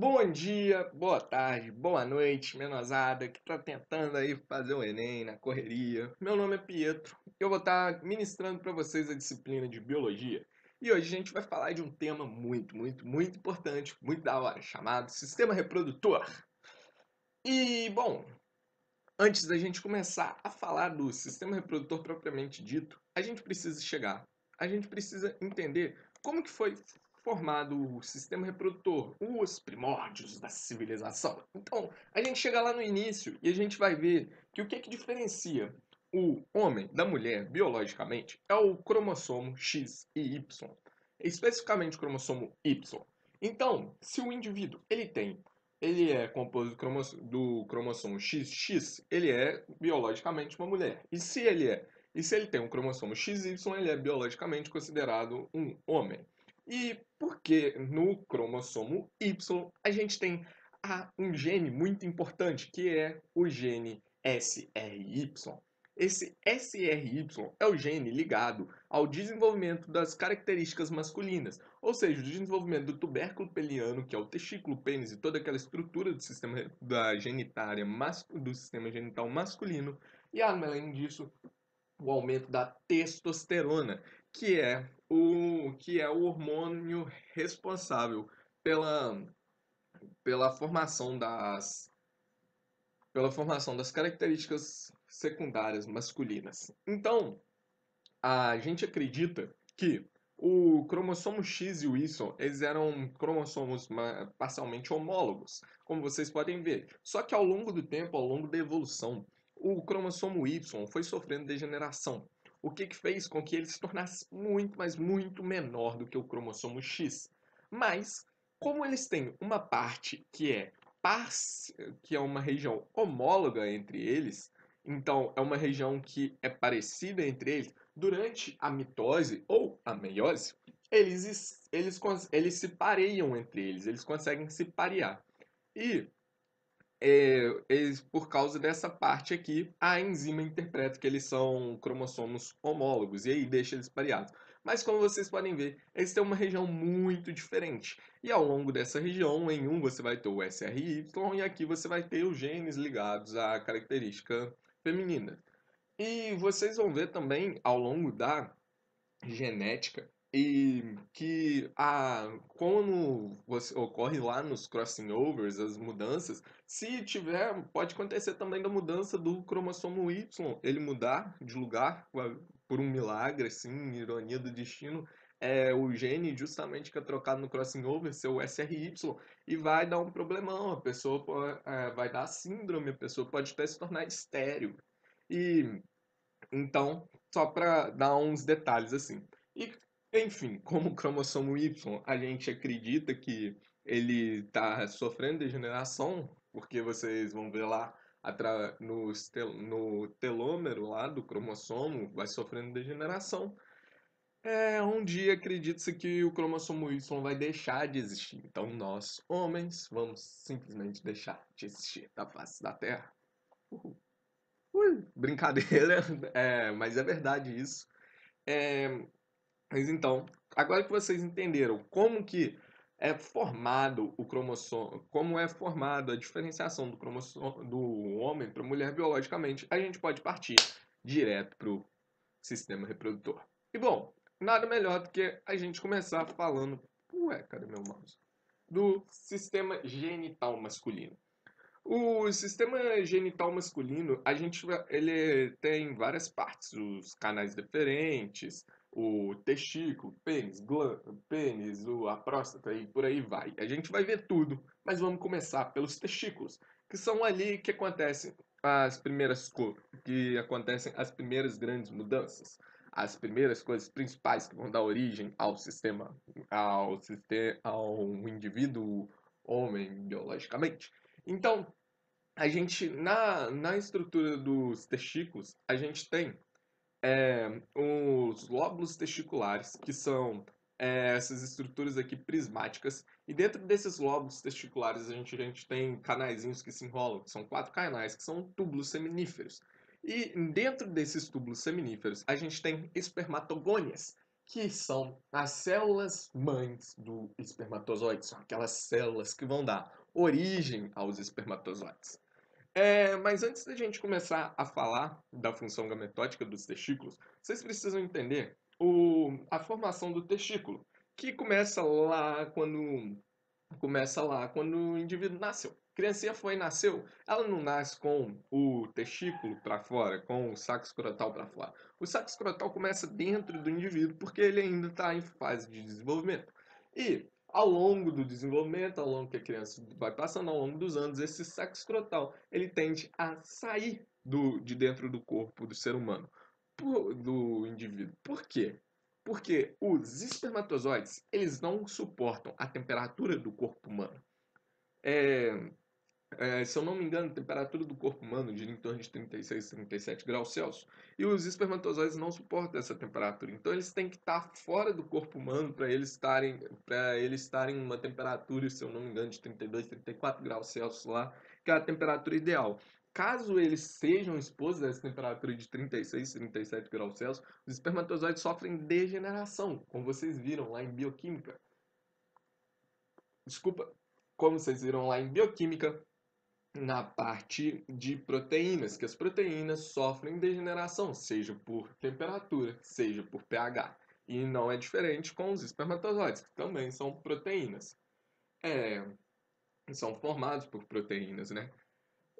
Bom dia, boa tarde, boa noite, menosada que tá tentando aí fazer o Enem na correria. Meu nome é Pietro, eu vou estar ministrando para vocês a disciplina de Biologia. E hoje a gente vai falar de um tema muito importante, muito da hora, chamado Sistema Reprodutor. E, bom, antes da gente começar a falar do sistema reprodutor propriamente dito, a gente precisa entender como que foi formado o sistema reprodutor, os primórdios da civilização. Então, a gente chega lá no início e a gente vai ver que o que é que diferencia o homem da mulher biologicamente é o cromossomo X e Y, especificamente o cromossomo Y. Então, se o indivíduo ele é composto do cromossomo XX, ele é biologicamente uma mulher. E se ele tem um cromossomo XY, ele é biologicamente considerado um homem. E porque no cromossomo Y a gente tem um gene muito importante, que é o gene SRY. Esse SRY é o gene ligado ao desenvolvimento das características masculinas, ou seja, o desenvolvimento do tubérculo peniano, que é o testículo, pênis e toda aquela estrutura do sistema do sistema genital masculino, e além disso, o aumento da testosterona, que é o hormônio responsável pela, pela formação das pela formação das características secundárias masculinas. Então, a gente acredita que o cromossomo X e o Y, eles eram cromossomos parcialmente homólogos, como vocês podem ver. Só que ao longo do tempo, ao longo da evolução, o cromossomo Y foi sofrendo degeneração, o que fez com que ele se tornasse muito, mas muito menor do que o cromossomo X. Mas, como eles têm uma parte que é uma região homóloga entre eles, então é uma região que é parecida entre eles, durante a mitose ou a meiose, eles se pareiam entre eles, eles conseguem se parear. E por causa dessa parte aqui, a enzima interpreta que eles são cromossomos homólogos e aí deixa eles pareados. Mas como vocês podem ver, eles têm uma região muito diferente. E ao longo dessa região, em um você vai ter o SRY e aqui você vai ter os genes ligados à característica feminina. E vocês vão ver também ao longo da genética e que quando você ocorre lá nos crossing overs, as mudanças, se tiver, pode acontecer também da mudança do cromossomo Y, ele mudar de lugar por um milagre, assim, ironia do destino, o gene justamente que é trocado no crossing over, seu SRY, e vai dar um problemão, a pessoa vai dar síndrome, a pessoa pode até se tornar estéril. E então, só para dar uns detalhes assim. E, enfim, como o cromossomo Y, a gente acredita que ele está sofrendo degeneração, porque vocês vão ver lá no telômero lá do cromossomo, vai sofrendo degeneração. Um dia acredita-se que o cromossomo Y vai deixar de existir. Então, nós, homens, vamos simplesmente deixar de existir da face da Terra. Uhul. Brincadeira, mas é verdade isso. É, mas então, agora que vocês entenderam como que é formado o cromossomo, como é formado a diferenciação do cromossomo do homem para a mulher biologicamente, a gente pode partir direto para o sistema reprodutor. E bom, nada melhor do que a gente começar falando, ué, cadê meu mouse? Do sistema genital masculino. O sistema genital masculino, ele tem várias partes, os canais deferentes, o testículo, pênis, a próstata e por aí vai. A gente vai ver tudo, mas vamos começar pelos testículos, que são ali que acontecem as primeiras grandes mudanças, as primeiras coisas principais que vão dar origem ao indivíduo homem biologicamente. Então, na estrutura dos testículos, a gente tem os lóbulos testiculares, que são essas estruturas aqui prismáticas, e dentro desses lóbulos testiculares a gente tem canaizinhos que se enrolam, que são 4 canais, que são túbulos seminíferos. E dentro desses túbulos seminíferos, a gente tem espermatogônias, que são as células mães do espermatozoide. São aquelas células que vão dar origem aos espermatozoides. Mas antes da gente começar a falar da função gametótica dos testículos, vocês precisam entender a formação do testículo, que começa lá quando o indivíduo nasceu. A criancinha nasceu, ela não nasce com o testículo para fora, com o saco escrotal para fora. O saco escrotal começa dentro do indivíduo porque ele ainda está em fase de desenvolvimento. E ao longo do desenvolvimento, ao longo que a criança vai passando, ao longo dos anos, esse saco escrotal ele tende a sair de dentro do corpo do ser humano, do indivíduo. Por quê? Porque os espermatozoides, eles não suportam a temperatura do corpo humano. É, Se eu não me engano, a temperatura do corpo humano gira em torno de 36, 37 graus Celsius. E os espermatozoides não suportam essa temperatura. Então eles têm que estar fora do corpo humano para eles estarem em uma temperatura, se eu não me engano, de 32, 34 graus Celsius lá, que é a temperatura ideal. Caso eles sejam expostos a essa temperatura de 36, 37 graus Celsius, os espermatozoides sofrem degeneração, como vocês viram lá em bioquímica. Desculpa, como vocês viram lá em bioquímica, na parte de proteínas, que as proteínas sofrem degeneração, seja por temperatura, seja por pH. E não é diferente com os espermatozoides, que também são proteínas. É, São formados por proteínas, né?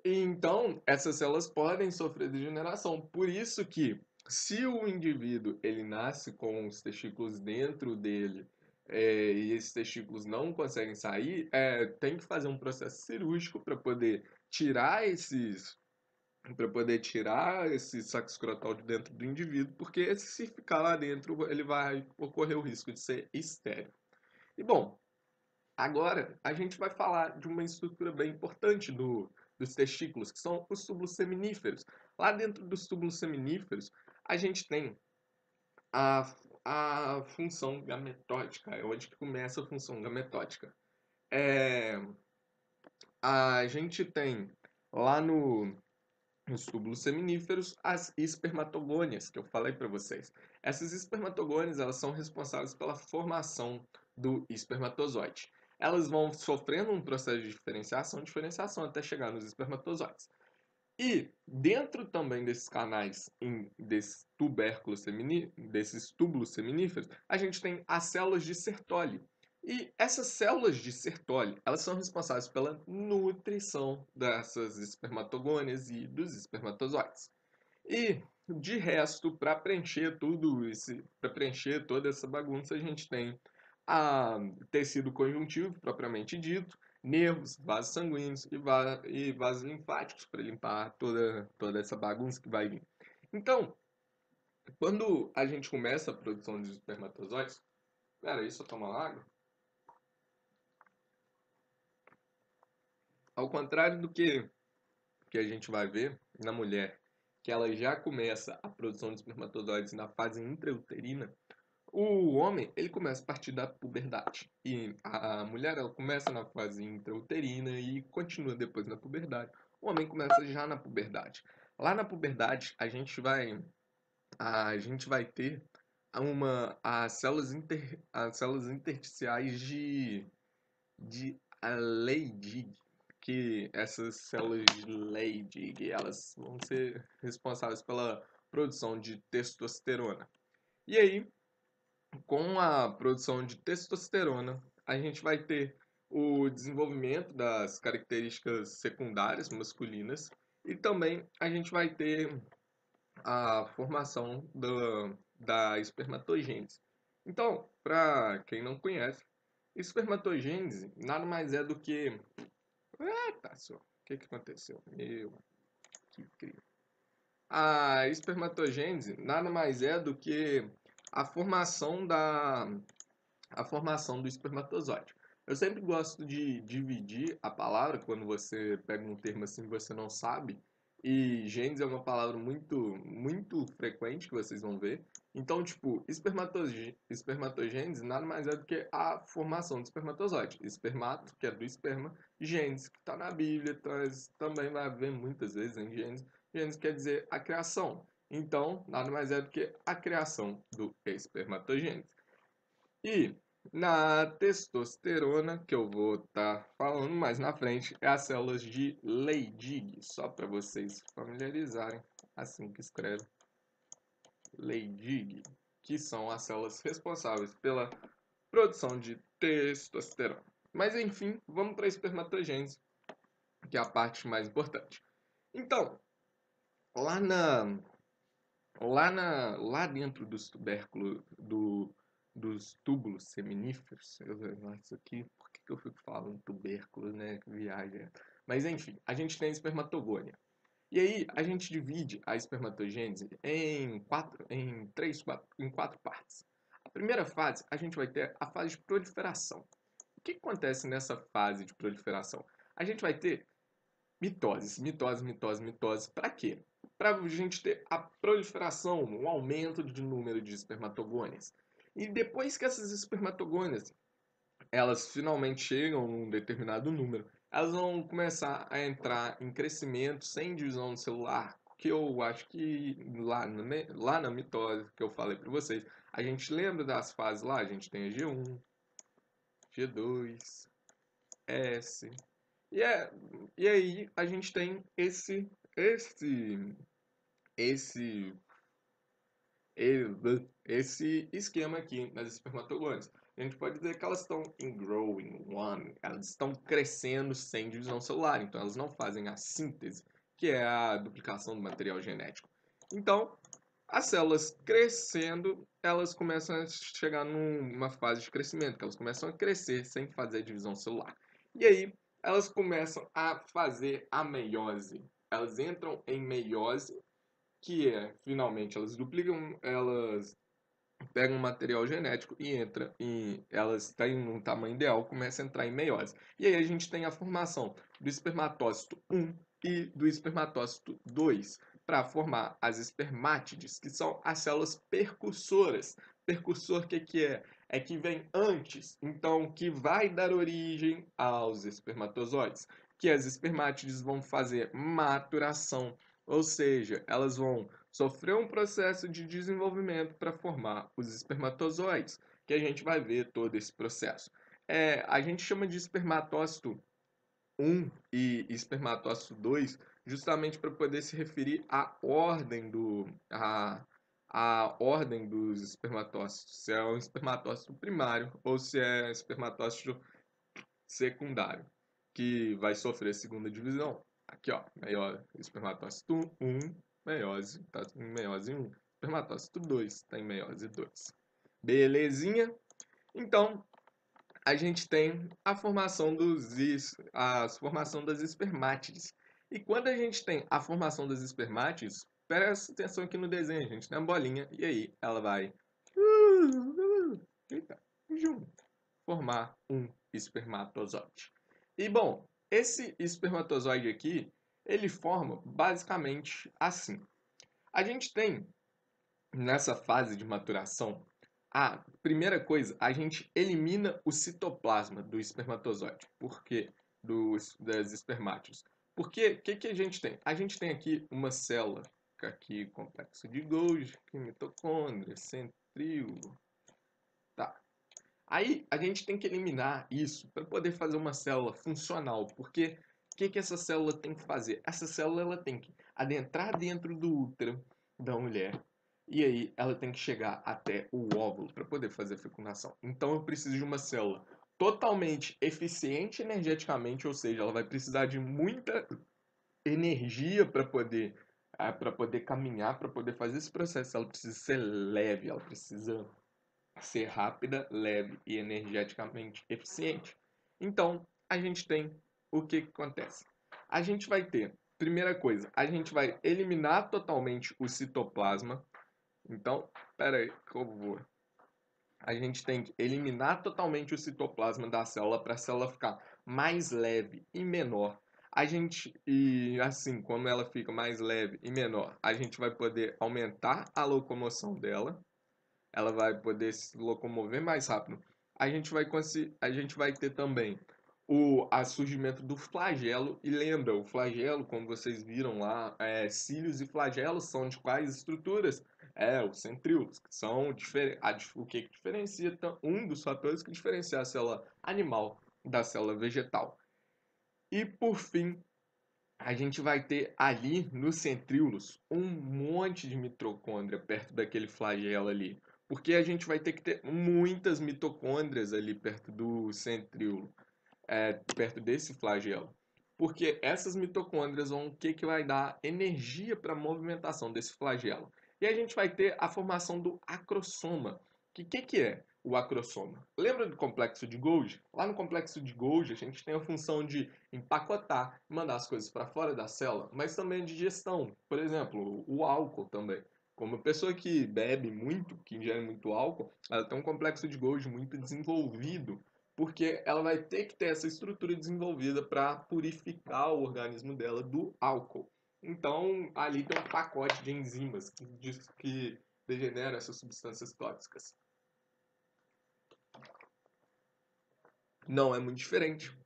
E então, essas células podem sofrer degeneração. Por isso que, se o indivíduo ele nasce com os testículos dentro dele, e esses testículos não conseguem sair, tem que fazer um processo cirúrgico para poder tirar esse saco escrotal de dentro do indivíduo, porque se ficar lá dentro, ele vai ocorrer o risco de ser estéril. E bom, agora a gente vai falar de uma estrutura bem importante dos testículos, que são os túbulos seminíferos. Lá dentro dos túbulos seminíferos, a gente tem a, a função gametótica, é onde que começa a função gametótica. É, a gente tem lá nos túbulos seminíferos as espermatogônias, que eu falei para vocês. Essas espermatogônias, elas são responsáveis pela formação do espermatozoide. Elas vão sofrendo um processo de diferenciação até chegar nos espermatozoides. E dentro também desses canais, desses túbulos seminíferos, a gente tem as células de Sertoli. E essas células de Sertoli, elas são responsáveis pela nutrição dessas espermatogônias e dos espermatozoides. E de resto, para preencher para preencher toda essa bagunça, a gente tem a tecido conjuntivo propriamente dito, nervos, vasos sanguíneos e vasos linfáticos para limpar toda essa bagunça que vai vir. Então, quando a gente começa a produção de espermatozoides, pera aí, só tomar água. Ao contrário do que a gente vai ver na mulher, que ela já começa a produção de espermatozoides na fase intrauterina, o homem, ele começa a partir da puberdade. E a mulher, ela começa na fase intrauterina e continua depois na puberdade. O homem começa já na puberdade. Lá na puberdade, a gente vai ter as células intersticiais de Leydig, que essas células de Leydig, elas vão ser responsáveis pela produção de testosterona. E aí, com a produção de testosterona, a gente vai ter o desenvolvimento das características secundárias masculinas e também a gente vai ter a formação da espermatogênese. Então, para quem não conhece, espermatogênese nada mais é do que. Eita, só. O que aconteceu? Que incrível. A espermatogênese nada mais é do que a formação a formação do espermatozoide. Eu sempre gosto de dividir a palavra quando você pega um termo assim que você não sabe, e genes é uma palavra muito muito frequente que vocês vão ver. Então, tipo, espermatogênese nada mais é do que a formação do espermatozoide. Espermato, que é do esperma, gênese, que está na Bíblia, também vai haver muitas vezes em Gênesis. Gênesis quer dizer a criação. Então, nada mais é do que a criação do espermatogênese. E na testosterona, que eu vou estar falando mais na frente, é as células de Leydig, só para vocês familiarizarem, assim que escreve Leydig, que são as células responsáveis pela produção de testosterona. Mas enfim, vamos para a espermatogênese, que é a parte mais importante. Então, lá na lá dentro dos tubérculos dos túbulos seminíferos, isso aqui, por que eu fico falando tubérculos, né? Que viagem. Mas enfim, a gente tem a espermatogônia. E aí a gente divide a espermatogênese em quatro partes. A primeira fase, a gente vai ter a fase de proliferação. O que acontece nessa fase de proliferação? A gente vai ter mitose. Para quê? Para a gente ter a proliferação, um aumento de número de espermatogônias. E depois que essas espermatogônias elas finalmente chegam num determinado número, elas vão começar a entrar em crescimento sem divisão celular, que eu acho que lá na mitose que eu falei para vocês, a gente lembra das fases lá, a gente tem a G1, G2, S, e, é, e aí a gente tem esse, esse esquema aqui nas espermatogônias. A gente pode dizer que elas estão em growing one, elas estão crescendo sem divisão celular, então elas não fazem a síntese, que é a duplicação do material genético. Então, as células crescendo, elas começam a chegar numa fase de crescimento, que elas começam a crescer sem fazer divisão celular. E aí, elas começam a fazer a meiose. Elas entram em meiose, que é, finalmente, elas duplicam, elas pegam um material genético e entra em, elas têm um tamanho ideal, começa a entrar em meiose. E aí a gente tem a formação do espermatócito 1 e do espermatócito 2 para formar as espermátides, que são as células percussoras. Percussor, o que é? É que vem antes, então que vai dar origem aos espermatozoides, que as espermátides vão fazer maturação, ou seja, elas vão sofrer um processo de desenvolvimento para formar os espermatozoides, que a gente vai ver todo esse processo. A gente chama de espermatócito 1 e espermatócito 2 justamente para poder se referir à ordem dos espermatócitos, se é um espermatócito primário ou se é espermatócito secundário, que vai sofrer segunda divisão. Aqui, ó, espermatócito 1, meiose, tá em meiose 1. Espermatócito 2, está em meiose 2. Belezinha? Então, a gente tem a formação formação das espermátides. E quando a gente tem a formação das espermátides, presta atenção aqui no desenho, a gente tem a bolinha, e aí ela vai eita, junto, formar um espermatozoide. E bom, esse espermatozoide aqui, ele forma basicamente assim. A gente tem nessa fase de maturação, a primeira coisa, a gente elimina o citoplasma do espermatozoide. Por quê? Das espermátides. Porque o que a gente tem? A gente tem aqui uma célula, aqui complexo de Golgi, mitocôndria, centríolo. Tá. Aí a gente tem que eliminar isso para poder fazer uma célula funcional, porque o que essa célula tem que fazer? Essa célula ela tem que adentrar dentro do útero da mulher e aí ela tem que chegar até o óvulo para poder fazer a fecundação. Então eu preciso de uma célula totalmente eficiente energeticamente, ou seja, ela vai precisar de muita energia para poder caminhar, para poder fazer esse processo. Ela precisa ser leve, ela precisa ser rápida, leve e energeticamente eficiente. Então, a gente tem o que acontece? A gente vai ter, primeira coisa, a gente vai eliminar totalmente o citoplasma. Então, espera aí que eu vou. A gente tem que eliminar totalmente o citoplasma da célula para a célula ficar mais leve e menor. E assim, como ela fica mais leve e menor, a gente vai poder aumentar a locomoção dela, ela vai poder se locomover mais rápido. A gente vai ter também o surgimento do flagelo. E lembra, o flagelo, como vocês viram lá, cílios e flagelos são de quais estruturas? Os centríolos, que são o que diferencia, um dos fatores que diferencia a célula animal da célula vegetal. E por fim, a gente vai ter ali nos centríolos um monte de mitocôndria perto daquele flagelo ali. Porque a gente vai ter que ter muitas mitocôndrias ali perto do centríolo, perto desse flagelo. Porque essas mitocôndrias vão o que vai dar energia para a movimentação desse flagelo. E a gente vai ter a formação do acrossoma. Que é o acrossoma? Lembra do complexo de Golgi? Lá no complexo de Golgi a gente tem a função de empacotar, mandar as coisas para fora da célula, mas também de gestão. Por exemplo, o álcool também. Como a pessoa que bebe muito, que ingere muito álcool, ela tem um complexo de Golgi muito desenvolvido, porque ela vai ter que ter essa estrutura desenvolvida para purificar o organismo dela do álcool. Então, ali tem um pacote de enzimas que degenera essas substâncias tóxicas. Não é muito diferente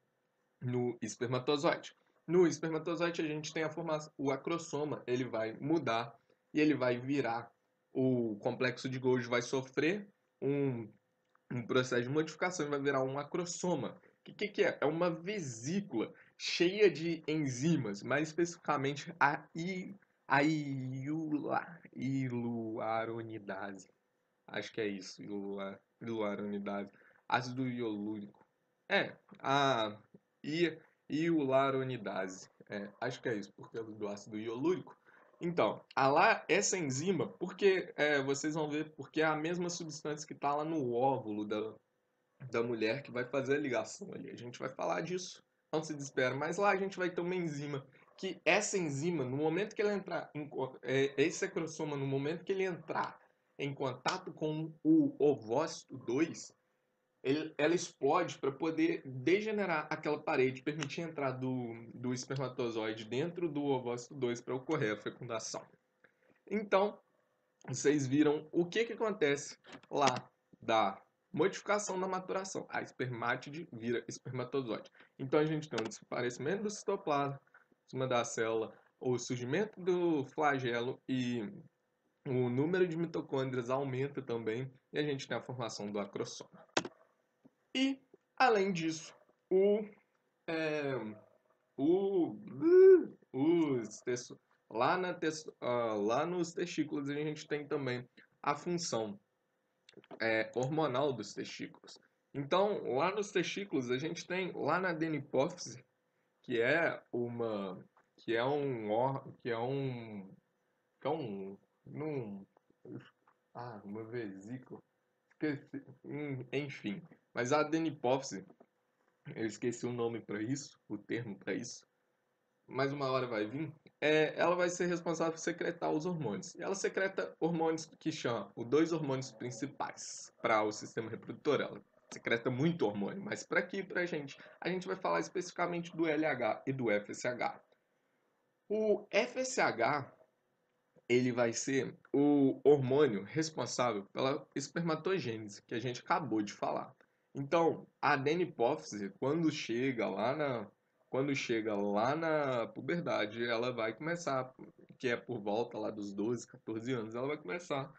no espermatozoide. No espermatozoide a gente tem a formação, o acrossoma, ele vai mudar e ele vai virar. O complexo de Golgi vai sofrer um processo de modificação e vai virar um acrossoma. Que é? É uma vesícula cheia de enzimas, mais especificamente a hialuronidase. Acho que é isso, hialuronidase. Ácido hialúrico. A hialuronidase. Acho que é isso, porque é do ácido hialúrico. Então, essa enzima, porque vocês vão ver, porque é a mesma substância que está lá no óvulo da mulher que vai fazer a ligação ali. A gente vai falar disso, não se desespera, mas lá a gente vai ter uma enzima que essa enzima, no momento que ela entrar esse acrossoma, no momento que ele entrar em contato com o ovócito 2, ela explode para poder degenerar aquela parede, permitir a entrada do espermatozoide dentro do ovócito 2 para ocorrer a fecundação. Então, vocês viram o que acontece lá da modificação da maturação. A espermátide vira espermatozoide. Então a gente tem o desaparecimento do citoplasma em cima da célula, o surgimento do flagelo e o número de mitocôndrias aumenta também e a gente tem a formação do acrossoma. E, além disso, é, o, os lá nos testículos a gente tem também a função hormonal dos testículos. Então, lá nos testículos a gente tem lá na adenipófise, que é uma que é um que é um que é um num, uma vesícula, esqueci, enfim. Mas a adenipófise, eu esqueci o nome para isso, o termo para isso, mas uma hora vai vir, ela vai ser responsável por secretar os hormônios. E ela secreta hormônios que chamam os dois hormônios principais para o sistema reprodutor. Ela secreta muito hormônio, mas para aqui, para a gente vai falar especificamente do LH e do FSH. O FSH, ele vai ser o hormônio responsável pela espermatogênese, que a gente acabou de falar. Então, a adenipófise, quando chega lá na puberdade, ela vai começar, que é por volta lá dos 12, 14 anos, ela vai começar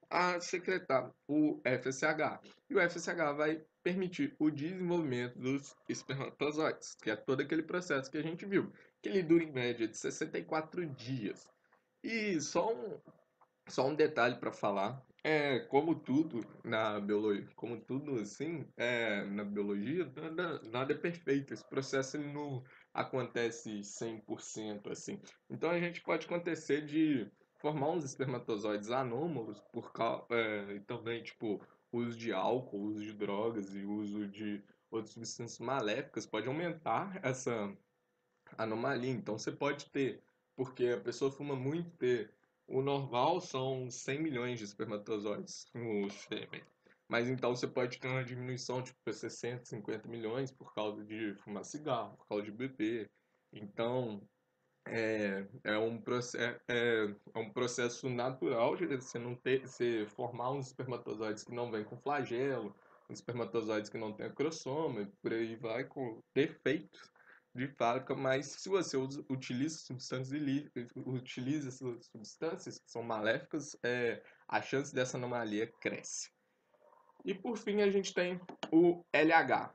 a secretar o FSH. E o FSH vai permitir o desenvolvimento dos espermatozoides, que é todo aquele processo que a gente viu, que ele dura em média de 64 dias. E só um detalhe para falar, como tudo na biologia, como tudo assim, na biologia, nada é perfeito. Esse processo ele não acontece 100% assim. Então a gente pode acontecer de formar uns espermatozoides anômalos e também tipo uso de álcool, uso de drogas e uso de outras substâncias maléficas pode aumentar essa anomalia. Então você pode ter, porque a pessoa fuma muito, ter. O normal são 100 milhões de espermatozoides no sêmen. Mas então você pode ter uma diminuição tipo 60, 50 milhões por causa de fumar cigarro, por causa de beber. Então é um processo natural de você não ter, você formar uns espermatozoides que não vêm com flagelo, espermatozoides que não têm cromossomo e por aí vai, com defeitos de fábrica, mas se você utiliza substâncias utiliza essas substâncias que são maléficas, a chance dessa anomalia cresce. E por fim a gente tem o LH,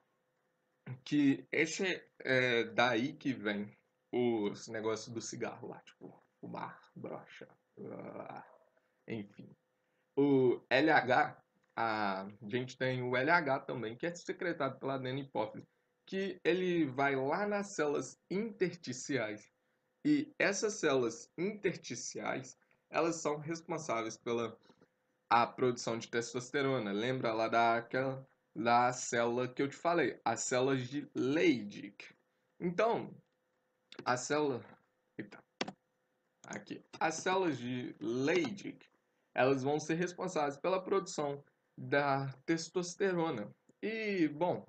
que esse é daí que vem os negócios do cigarro lá, tipo, fumar, brocha, enfim. O LH, a gente tem o LH também, que é secretado pela adeno-hipófise, que ele vai lá nas células intersticiais. E essas células intersticiais, elas são responsáveis pela a produção de testosterona. Lembra lá da célula que eu te falei, as células de Leydig. Então, a célula, eita, aqui, as células de Leydig, elas vão ser responsáveis pela produção da testosterona. E, bom,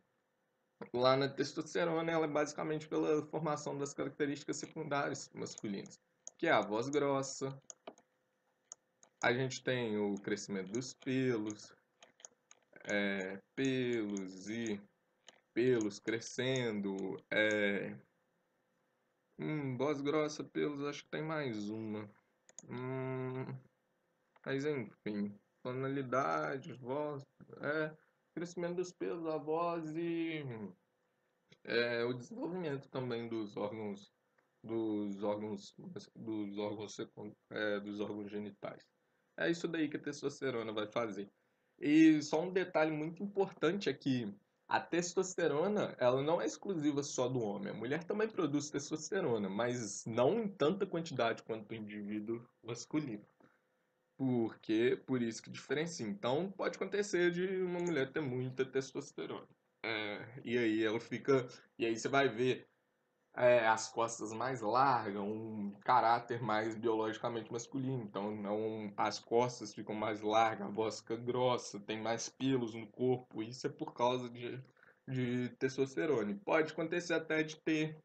lá na testosterona, ela é basicamente pela formação das características secundárias masculinas, que é a voz grossa, a gente tem o crescimento dos pelos e pelos crescendo, voz grossa, pelos, acho que tem mais uma. Hum, mas enfim, tonalidade, voz, crescimento dos pelos, a voz e o desenvolvimento também dos órgãos, dos órgãos genitais. É isso daí que a testosterona vai fazer. E só um detalhe muito importante é que a testosterona, ela não é exclusiva só do homem. A mulher também produz testosterona, mas não em tanta quantidade quanto o indivíduo masculino. Por isso que diferencia. Então, pode acontecer de uma mulher ter muita testosterona. E aí ela fica. E aí você vai ver as costas mais largas, um caráter mais biologicamente masculino. Então, não, as costas ficam mais largas, a voz fica grossa, tem mais pelos no corpo. Isso é por causa de testosterona. E pode acontecer até de ter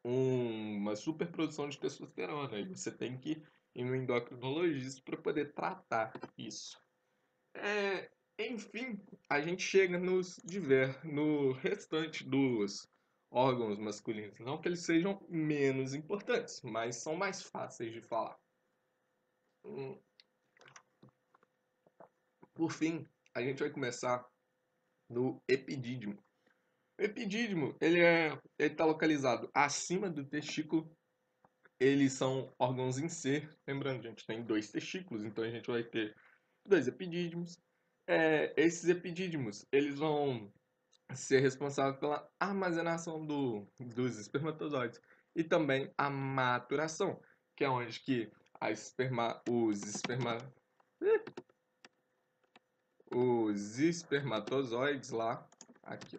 uma superprodução de testosterona. E você tem que ir no endocrinologista para poder tratar isso. Enfim, a gente chega no restante dos órgãos masculinos. Não que eles sejam menos importantes, mas são mais fáceis de falar. Hum, Por fim, a gente vai começar no epidídimo. O epidídimo, ele está localizado acima do testículo. Eles são órgãos em C. Lembrando, a gente tem dois testículos, então a gente vai ter dois epidídimos. Esses epidídimos, eles vão ser responsável pela armazenação dos espermatozoides e também a maturação, que é onde que os espermatozoides lá, aqui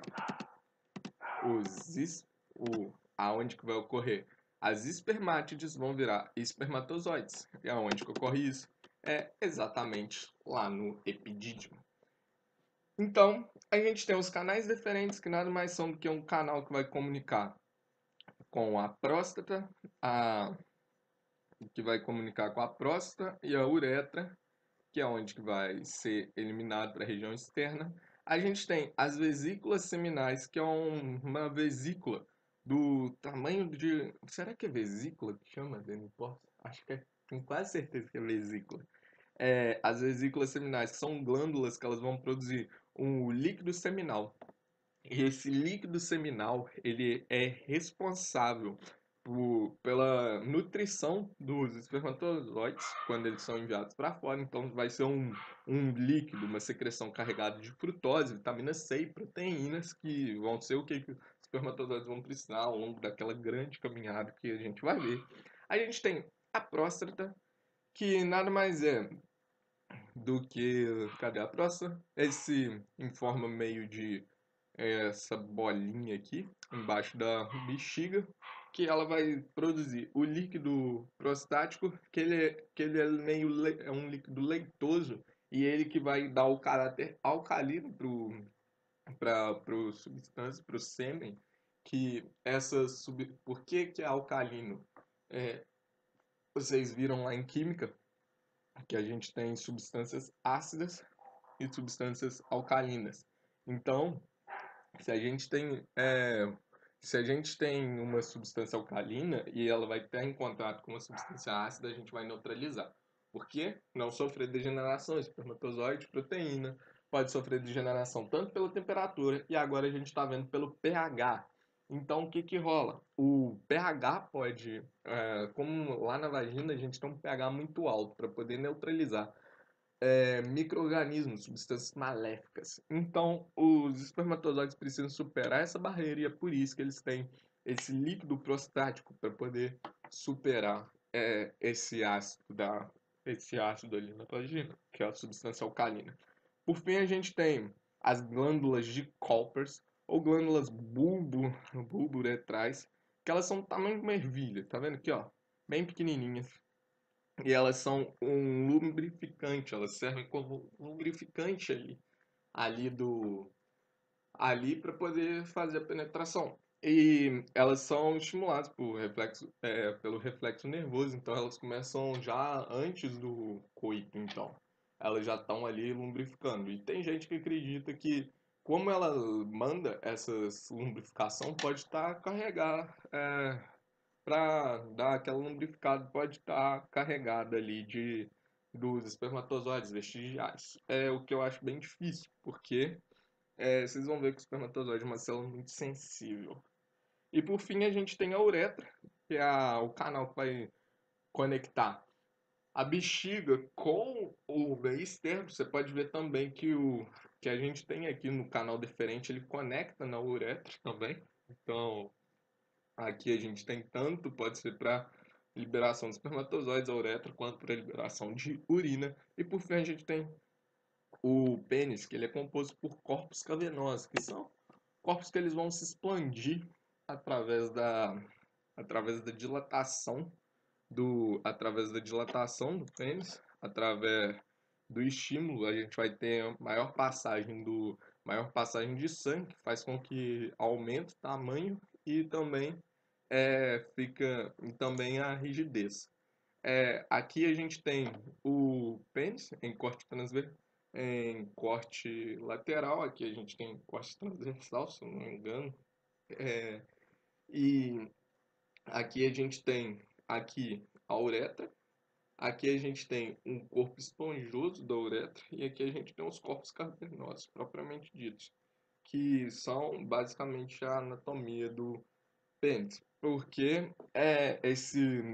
ó, aonde que vai ocorrer? As espermátides vão virar espermatozoides. E aonde que ocorre isso? É exatamente lá no epidídimo. Então, a gente tem os canais deferentes, que nada mais são do que um canal que vai comunicar com a próstata, que vai comunicar com a próstata e a uretra, que é onde que vai ser eliminado para a região externa. A gente tem as vesículas seminais, que é uma vesícula do tamanho de... Será que é vesícula que chama? Não importa. Acho que é. Tenho quase certeza que é vesícula. As vesículas seminais, que são glândulas que elas vão produzir um líquido seminal. E esse líquido seminal, ele é responsável pela nutrição dos espermatozoides quando eles são enviados para fora. Então, vai ser um líquido, uma secreção carregada de frutose, vitamina C e proteínas que vão ser o que os espermatozoides vão precisar ao longo daquela grande caminhada que a gente vai ver. A gente tem a próstata, que nada mais é do que... Cadê a próstata? Esse em forma meio de essa bolinha aqui embaixo da bexiga, que ela vai produzir o líquido prostático, que ele é meio é um líquido leitoso e ele que vai dar o caráter alcalino para o substância, para o sêmen, que por que é alcalino? É, Vocês viram lá em química que a gente tem substâncias ácidas e substâncias alcalinas. Então, se a gente tem, se a gente tem uma substância alcalina e ela vai estar em contato com uma substância ácida, a gente vai neutralizar. Por quê? Não sofrer degeneração, espermatozoide, proteína, pode sofrer degeneração tanto pela temperatura e agora a gente está vendo pelo pH. Então, o que que rola? O pH pode, como lá na vagina a gente tem um pH muito alto para poder neutralizar micro-organismos, substâncias maléficas. Então, os espermatozoides precisam superar essa barreira e é por isso que eles têm esse líquido prostático para poder superar esse ácido ali na vagina, que é a substância alcalina. Por fim, a gente tem as glândulas de Cowper's ou glândulas bulbo-uretrais, que elas são do tamanho de uma ervilha, tá vendo aqui, ó? Bem pequenininhas. E elas são um lubrificante, elas servem como lubrificante ali para poder fazer a penetração. E elas são estimuladas pelo reflexo nervoso, então elas começam já antes do coito, então. Elas já estão ali lubrificando. E tem gente que acredita que, como ela manda essa lubrificação, pode estar carregar para dar aquela lubrificada, pode estar carregada ali dos espermatozoides vestigiais. É o que eu acho bem difícil, porque vocês vão ver que o espermatozoide é uma célula muito sensível. E por fim a gente tem a uretra, que é o canal que vai conectar a bexiga com o meio externo. Você pode ver também que a gente tem aqui no canal deferente, ele conecta na uretra também. Então, aqui a gente tem tanto, pode ser para liberação de espermatozoides, a uretra, quanto para liberação de urina. E por fim a gente tem o pênis, que ele é composto por corpos cavernosos, que são corpos que eles vão se expandir através da, através da dilatação através da dilatação do pênis, através do estímulo, a gente vai ter maior passagem de sangue, que faz com que aumente o tamanho e também também a rigidez. Aqui a gente tem o pênis em corte lateral, aqui a gente tem corte transversal, se não me engano. É, e aqui a gente tem aqui a uretra, aqui a gente tem um corpo esponjoso da uretra e aqui a gente tem os corpos cavernosos, propriamente ditos, que são basicamente a anatomia do pênis. Porque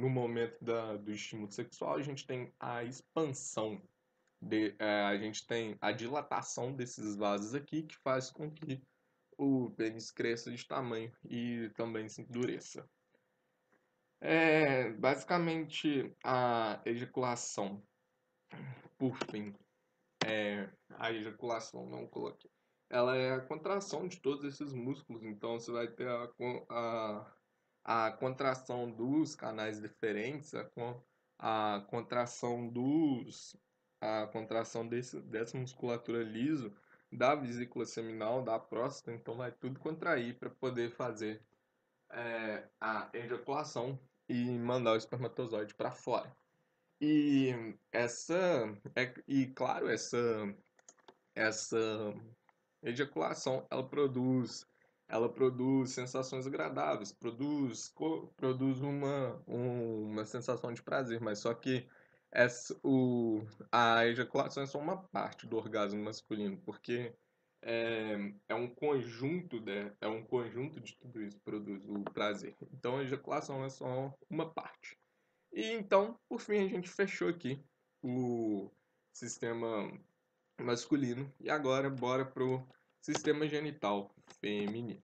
no momento do estímulo sexual a gente tem a expansão, a gente tem a dilatação desses vasos aqui que faz com que o pênis cresça de tamanho e também se endureça. Basicamente a ejaculação, por fim, a ejaculação, não coloquei. Ela é a contração de todos esses músculos, então você vai ter a contração dos canais deferentes, a contração dessa musculatura liso, da vesícula seminal, da próstata, então vai tudo contrair para poder fazer a ejaculação e mandar o espermatozoide para fora. E claro, essa ejaculação, ela produz sensações agradáveis, produz uma sensação de prazer, mas só que a ejaculação é só uma parte do orgasmo masculino, porque é um conjunto de tudo isso que produz o prazer. Então a ejaculação é só uma parte. E então, por fim, a gente fechou aqui o sistema masculino. E agora, bora pro sistema genital feminino.